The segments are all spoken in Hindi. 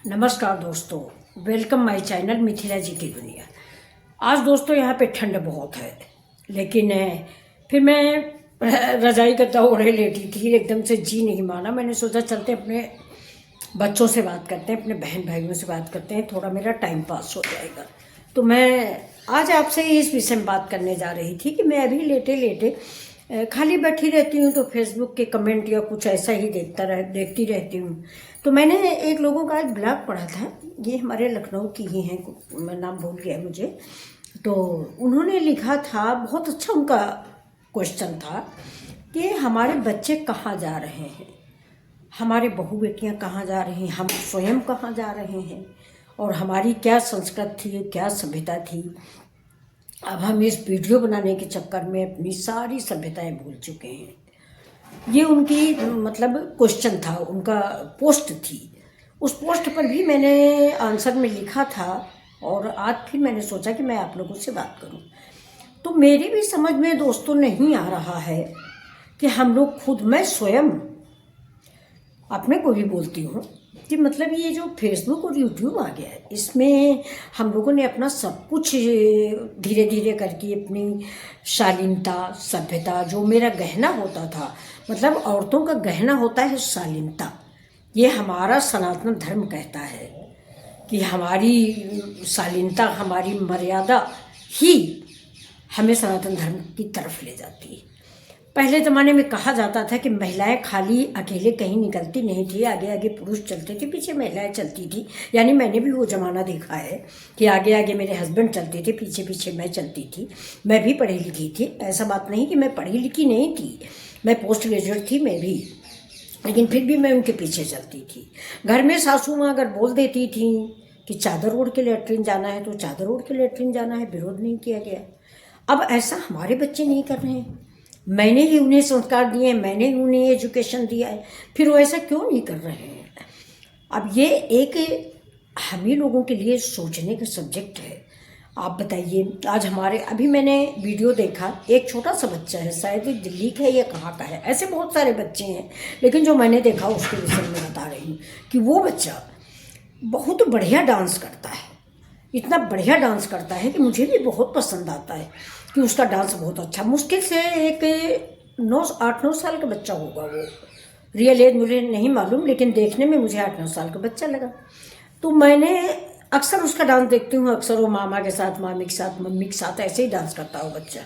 नमस्कार दोस्तों, वेलकम माय चैनल मिथिला जी की दुनिया। आज दोस्तों यहाँ पे ठंड बहुत है, लेकिन फिर मैं रजाई गद्दा ओढ़े लेटी थी। एकदम से जी नहीं माना, मैंने सोचा चलते अपने बच्चों से बात करते हैं, अपने बहन भाइयों से बात करते हैं, थोड़ा मेरा टाइम पास हो जाएगा। तो मैं आज आपसे इस विषय में बात करने जा रही थी कि मैं अभी लेटे लेटे खाली बैठी रहती हूँ तो फेसबुक के कमेंट या कुछ ऐसा ही देखती रहती हूँ। तो मैंने एक लोगों का आज ब्लॉग पढ़ा था, ये हमारे लखनऊ की ही हैं, मैं नाम भूल गया मुझे। तो उन्होंने लिखा था, बहुत अच्छा उनका क्वेश्चन था कि हमारे बच्चे कहाँ जा रहे हैं, हमारे बहू बेटियाँ कहाँ जा रही हैं, हम स्वयं कहाँ जा रहे हैं, और हमारी क्या संस्कृति थी, क्या सभ्यता थी। अब हम इस वीडियो बनाने के चक्कर में अपनी सारी सभ्यताएं भूल चुके हैं। ये उनकी मतलब क्वेश्चन था, उनका पोस्ट थी। उस पोस्ट पर भी मैंने आंसर में लिखा था और आज फिर मैंने सोचा कि मैं आप लोगों से बात करूं। तो मेरी भी समझ में दोस्तों नहीं आ रहा है कि हम लोग खुद, मैं स्वयं अपने को भी बोलती हूँ कि मतलब ये जो फेसबुक और यूट्यूब आ गया है, इसमें हम लोगों ने अपना सब कुछ धीरे धीरे करके अपनी शालीनता, सभ्यता, जो मेरा गहना होता था, मतलब औरतों का गहना होता है शालीनता। ये हमारा सनातन धर्म कहता है कि हमारी शालीनता, हमारी मर्यादा ही हमें सनातन धर्म की तरफ ले जाती है। पहले ज़माने में कहा जाता था कि महिलाएं खाली अकेले कहीं निकलती नहीं थी, आगे आगे पुरुष चलते थे, पीछे महिलाएं चलती थी। यानी मैंने भी वो ज़माना देखा है कि आगे आगे मेरे हस्बैंड चलते थे, पीछे पीछे मैं चलती थी। मैं भी पढ़ी लिखी थी, ऐसा बात नहीं कि मैं पढ़ी लिखी नहीं थी, मैं पोस्ट ग्रेजुएट थी मैं भी, लेकिन फिर भी मैं उनके पीछे चलती थी। घर में सासू माँ अगर बोल देती थी कि चादर ओढ़ के लेटरिन जाना है तो चादर ओढ़ के लेटरिन जाना है, विरोध नहीं किया गया। अब ऐसा हमारे बच्चे नहीं कर रहे हैं। मैंने ही उन्हें संस्कार दिए हैं, मैंने ही उन्हें एजुकेशन दिया है, फिर वो ऐसा क्यों नहीं कर रहे हैं। अब ये एक हम ही लोगों के लिए सोचने का सब्जेक्ट है। आप बताइए, आज हमारे अभी मैंने वीडियो देखा, एक छोटा सा बच्चा है, शायद ये दिल्ली का है या कहाँ का है, ऐसे बहुत सारे बच्चे हैं, लेकिन जो मैंने देखा उसके विषय में बता रही हूँ कि वो बच्चा बहुत बढ़िया डांस करता है, इतना बढ़िया डांस करता है कि मुझे भी बहुत पसंद आता है कि उसका डांस बहुत अच्छा। मुश्किल से एक 8-9 साल का बच्चा होगा वो, रियल एज मुझे नहीं मालूम, लेकिन देखने में मुझे 8-9 साल का बच्चा लगा। तो मैंने अक्सर उसका डांस देखती हूँ, अक्सर वो मामा के साथ, मामी के साथ, मम्मी के साथ ऐसे ही डांस करता हो बच्चा।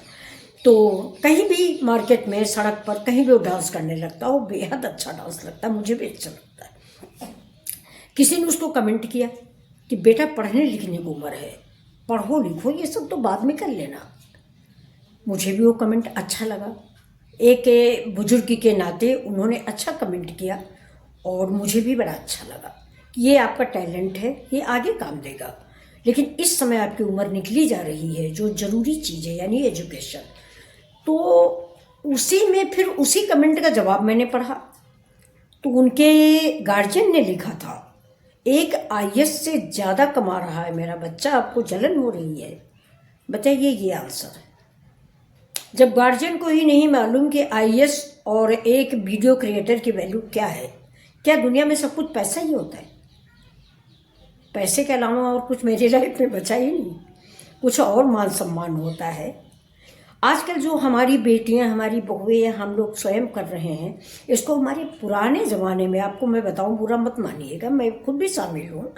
तो कहीं भी मार्केट में, सड़क पर, कहीं भी वो डांस करने लगता हो, बेहद अच्छा डांस लगता है, मुझे भी अच्छा लगता है। किसी ने उसको कमेंट किया कि बेटा पढ़ने लिखने की उम्र है, पढ़ो लिखो, ये सब तो बाद में कर लेना। मुझे भी वो कमेंट अच्छा लगा, एक बुजुर्ग के नाते उन्होंने अच्छा कमेंट किया और मुझे भी बड़ा अच्छा लगा कि ये आपका टैलेंट है, ये आगे काम देगा। लेकिन इस समय आपकी उम्र निकली जा रही है, जो ज़रूरी चीज़ है यानी एजुकेशन। तो उसी में फिर उसी कमेंट का जवाब मैंने पढ़ा, तो उनके गार्जियन ने लिखा था, एक आईएएस से ज़्यादा कमा रहा है मेरा बच्चा, आपको जलन हो रही है। बताइए, ये आंसर है। जब गार्जियन को ही नहीं मालूम कि आईएएस और एक वीडियो क्रिएटर की वैल्यू क्या है, क्या दुनिया में सब कुछ पैसा ही होता है? पैसे के अलावा और कुछ मेरी लाइफ में बचा ही नहीं, कुछ और मान सम्मान होता है। आजकल जो हमारी बेटियां, हमारी बहुएं, हम लोग स्वयं कर रहे हैं, इसको हमारे पुराने ज़माने में, आपको मैं बताऊं, बुरा मत मानिएगा, मैं खुद भी शामिल हूँ।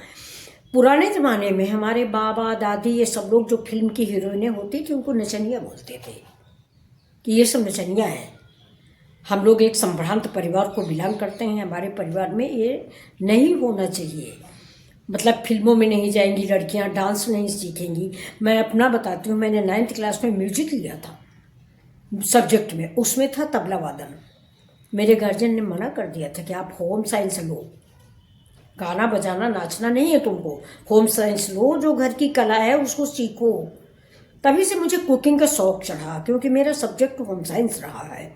पुराने ज़माने में हमारे बाबा दादी, ये सब लोग जो फिल्म की हीरोइनें होती थी, उनको नचनिया बोलते थे कि ये सब नचनिया है। हम लोग एक संभ्रांत परिवार को बिलोंग करते हैं, हमारे परिवार में ये नहीं होना चाहिए। मतलब फिल्मों में नहीं जाएंगी लड़कियां, डांस नहीं सीखेंगी। मैं अपना बताती हूँ, मैंने 9th क्लास में म्यूजिक लिया था सब्जेक्ट में, उसमें था तबला वादन। मेरे गार्जियन ने मना कर दिया था कि आप होम साइंस लो, गाना बजाना नाचना नहीं है तुमको, होम साइंस लो, जो घर की कला है उसको सीखो। तभी से मुझे कुकिंग का शौक चढ़ा, क्योंकि मेरा सब्जेक्ट होम साइंस रहा है।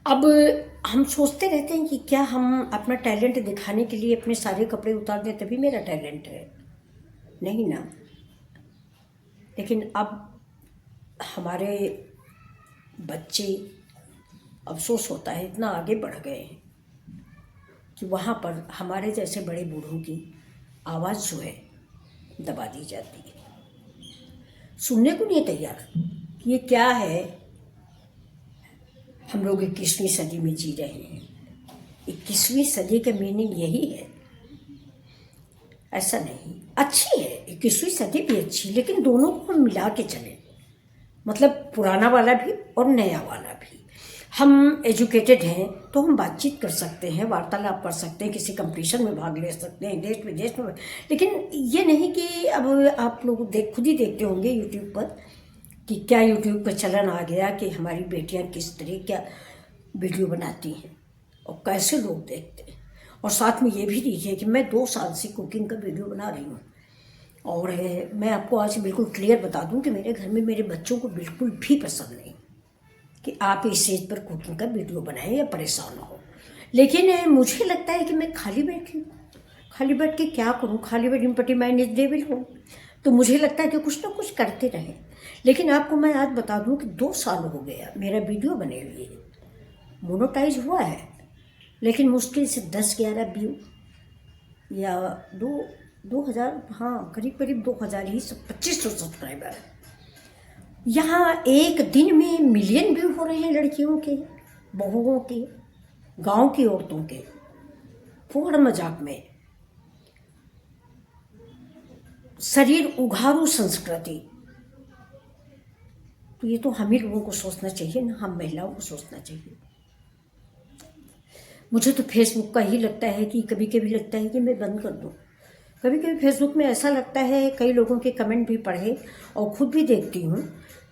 अब हम सोचते रहते हैं कि क्या हम अपना टैलेंट दिखाने के लिए अपने सारे कपड़े उतार दें तभी मेरा टैलेंट है? नहीं ना। लेकिन अब हमारे बच्चे, अफसोस होता है, इतना आगे बढ़ गए हैं कि वहाँ पर हमारे जैसे बड़े बूढ़ों की आवाज़ जो है दबा दी जाती है। सुनने को नहीं तैयार कि ये क्या है। हम लोग 21वीं सदी में जी रहे हैं। 21वीं सदी का मीनिंग यही है, ऐसा नहीं। अच्छी है 21वीं सदी भी अच्छी, लेकिन दोनों को हम मिला के चलें, मतलब पुराना वाला भी और नया वाला भी। हम एजुकेटेड हैं तो हम बातचीत कर सकते हैं, वार्तालाप कर सकते हैं, किसी कंपटीशन में भाग ले सकते हैं देश विदेश में। लेकिन ये नहीं कि अब आप लोग खुद ही देखते होंगे यूट्यूब पर कि क्या यूट्यूब पर चलन आ गया कि हमारी बेटियां किस तरह क्या वीडियो बनाती हैं और कैसे लोग देखते हैं। और साथ में ये भी देखिए कि मैं 2 साल से कुकिंग का वीडियो बना रही हूँ। और मैं आपको आज बिल्कुल क्लियर बता दूं कि मेरे घर में मेरे बच्चों को बिल्कुल भी पसंद नहीं कि आप इस स्टेज पर कुकिंग का वीडियो बनाएं या परेशान हो। लेकिन मुझे लगता है कि मैं खाली बैठी हूँ, खाली बैठ के क्या करूँ, खाली बैठी पटी मैं निर्देविल हूँ, तो मुझे लगता है कि कुछ ना कुछ करते रहें। लेकिन आपको मैं आज बता दूं कि 2 साल हो गया मेरा वीडियो बने हुए, मोनेटाइज हुआ है, लेकिन मुश्किल से 10-11 व्यू या 2000, हाँ करीब करीब 2000 ही, 2500 सब्सक्राइबर है। यहाँ एक दिन में मिलियन व्यू हो रहे हैं लड़कियों के, बहुओं के, गांव की औरतों के, फोड़ मजाक में। शरीर उघारू संस्कृति, तो ये तो हम ही लोगों को सोचना चाहिए ना, हम महिलाओं को सोचना चाहिए। मुझे तो फेसबुक का ही लगता है कि कभी कभी लगता है कि मैं बंद कर दूं। कभी कभी फेसबुक में ऐसा लगता है, कई लोगों के कमेंट भी पढ़े और खुद भी देखती हूँ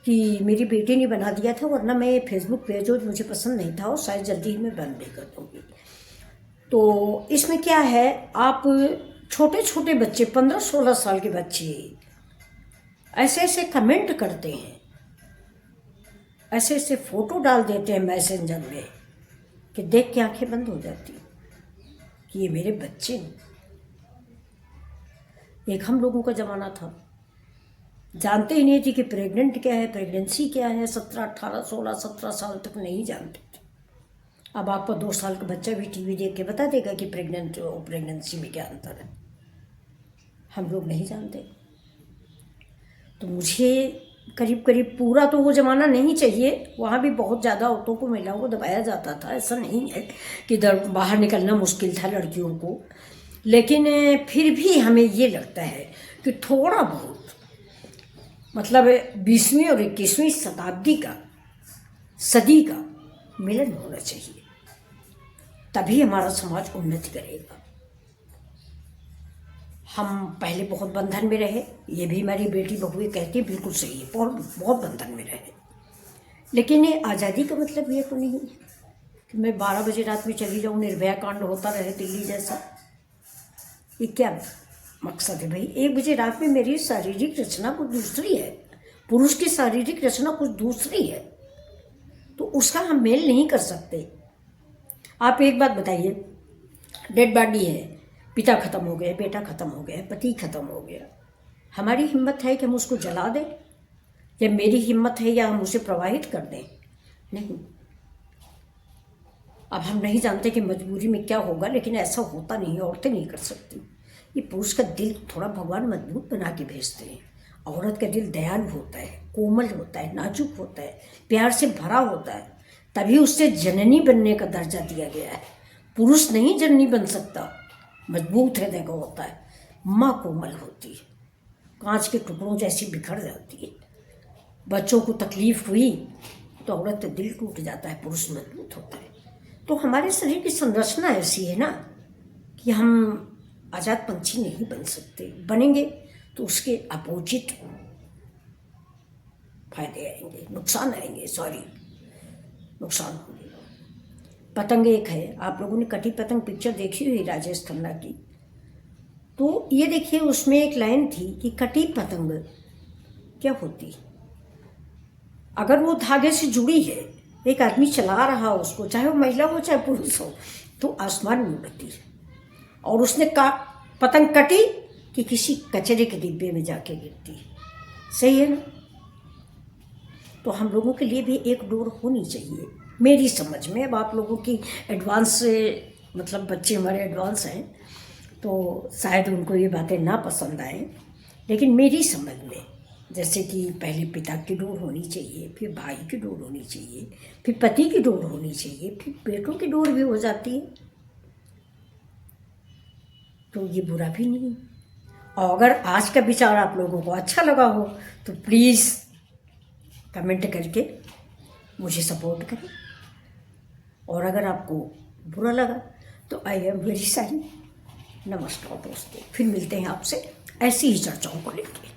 कि मेरी बेटी ने बना दिया था, वरना मैं फेसबुक पेज मुझे पसंद नहीं था और शायद जल्दी ही मैं बंद भी कर दूँगी। तो इसमें क्या है, आप छोटे छोटे बच्चे 15-16 साल के बच्चे ऐसे ऐसे कमेंट करते हैं, ऐसे ऐसे फोटो डाल देते हैं मैसेंजर में कि देख के आंखें बंद हो जाती कि ये मेरे बच्चे हैं। एक हम लोगों का ज़माना था, जानते ही नहीं थे कि प्रेग्नेंट क्या है, प्रेगनेंसी क्या है। 17, 18, 16, 17 साल तक नहीं जानते थे। अब आपको 2 साल का बच्चा भी टीवी देख के बता देगा कि प्रेग्नेंट और प्रेगनेंसी में क्या अंतर है। हम लोग नहीं जानते। तो मुझे करीब करीब पूरा तो वो ज़माना नहीं चाहिए, वहाँ भी बहुत ज़्यादा औरतों को, महिलाओं को दबाया जाता था। ऐसा नहीं है कि बाहर निकलना मुश्किल था लड़कियों को, लेकिन फिर भी हमें ये लगता है कि थोड़ा बहुत, मतलब 20वीं और 21वीं सदी का मिलन होना चाहिए, तभी हमारा समाज उन्नति करेगा। हम पहले बहुत बंधन में रहे, ये भी हमारी बेटी बहुएं कहती है, बिल्कुल सही है, बहुत बंधन में रहे। लेकिन ये आज़ादी का मतलब ये तो नहीं है कि मैं 12 बजे रात में चली जाऊँ, निर्भया कांड होता रहे दिल्ली जैसा। ये क्या मकसद है भाई? 1 बजे रात में मेरी शारीरिक रचना कुछ दूसरी है, पुरुष की शारीरिक रचना कुछ दूसरी है, तो उसका हम मेल नहीं कर सकते। आप एक बात बताइए, डेड बॉडी है, पिता खत्म हो गए, बेटा खत्म हो गया, पति खत्म हो गया, हमारी हिम्मत है कि हम उसको जला दें? या मेरी हिम्मत है या हम उसे प्रवाहित कर दें? नहीं। अब हम नहीं जानते कि मजबूरी में क्या होगा, लेकिन ऐसा होता नहीं है, औरतें नहीं कर सकती। ये पुरुष का दिल थोड़ा भगवान मजबूत बना के भेजते हैं। औरत का दिल दयालु होता है, कोमल होता है, नाजुक होता है, प्यार से भरा होता है, तभी उससे जननी बनने का दर्जा दिया गया है। पुरुष नहीं जननी बन सकता, मजबूत हृदय का होता है। माँ कोमल होती है, कांच के टुकड़ों जैसी बिखर जाती है। बच्चों को तकलीफ हुई तो औरत का दिल टूट जाता है, पुरुष मजबूत होता है। तो हमारे शरीर की संरचना ऐसी है ना कि हम आज़ाद पंछी नहीं बन सकते। बनेंगे तो उसके अपोजिट फायदे आएंगे, नुकसान आएंगे, नुकसान होंगे। पतंग एक है, आप लोगों ने कटी पतंग पिक्चर देखी हुई राजेश खन्ना की, तो ये देखिए उसमें एक लाइन थी कि कटी पतंग क्या होती, अगर वो धागे से जुड़ी है, एक आदमी चला रहा हो उसको, चाहे वो महिला हो चाहे पुरुष हो, तो आसमान में उड़ती है। और उसने पतंग कटी कि किसी कचरे के डिब्बे में जाके गिरती है। सही है ना? तो हम लोगों के लिए भी एक डोर होनी चाहिए मेरी समझ में। अब आप लोगों की एडवांस मतलब बच्चे हमारे एडवांस हैं, तो शायद उनको ये बातें ना पसंद आए, लेकिन मेरी समझ में जैसे कि पहले पिता की डोर होनी चाहिए, फिर भाई की डोर होनी चाहिए, फिर पति की डोर होनी चाहिए, फिर बेटों की डोर भी हो जाती है, तो ये बुरा भी नहीं। और अगर आज का विचार आप लोगों को अच्छा लगा हो तो प्लीज़ कमेंट करके मुझे सपोर्ट करें, और अगर आपको बुरा लगा तो आई एम वेरी सॉरी। नमस्कार दोस्तों, फिर मिलते हैं आपसे ऐसी ही चर्चाओं को लेकर।